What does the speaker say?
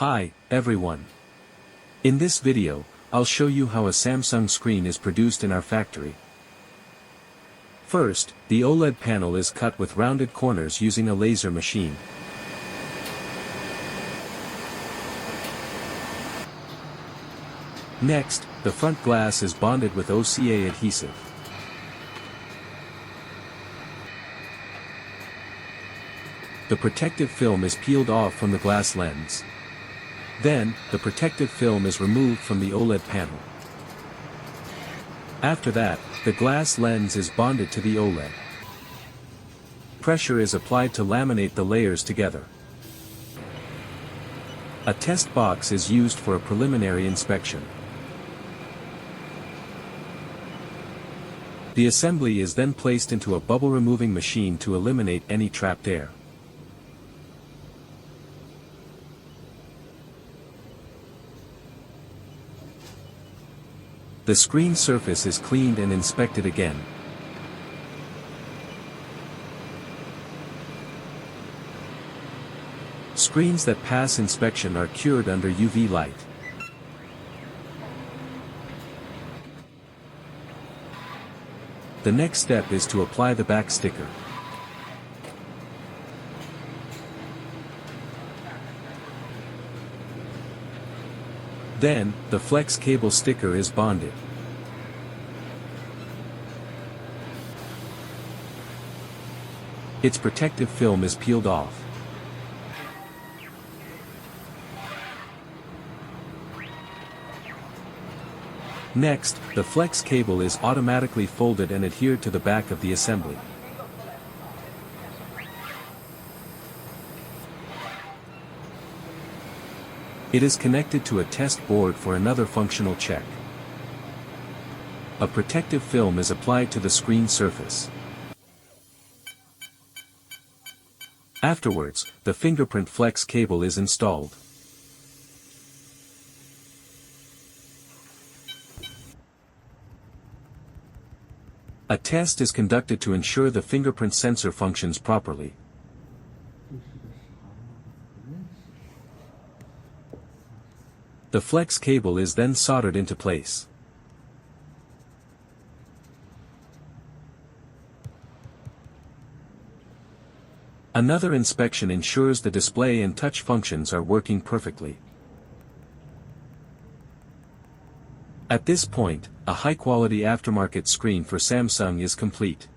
Hi, everyone. In this video, I'll show you how a Samsung screen is produced in our factory. First, the OLED panel is cut with rounded corners using a laser machine. Next, the front glass is bonded with OCA adhesive. The protective film is peeled off from the glass lens. Then, the protective film is removed from the OLED panel. After that, the glass lens is bonded to the OLED. Pressure is applied to laminate the layers together. A test box is used for a preliminary inspection. The assembly is then placed into a bubble-removing machine to eliminate any trapped air. The screen surface is cleaned and inspected again. Screens that pass inspection are cured under UV light. The next step is to apply the back sticker. Then, the flex cable sticker is bonded. Its protective film is peeled off. Next, the flex cable is automatically folded and adhered to the back of the assembly. It is connected to a test board for another functional check. A protective film is applied to the screen surface. Afterwards, the fingerprint flex cable is installed. A test is conducted to ensure the fingerprint sensor functions properly. The flex cable is then soldered into place. Another inspection ensures the display and touch functions are working perfectly. At this point, a high-quality aftermarket screen for Samsung is complete.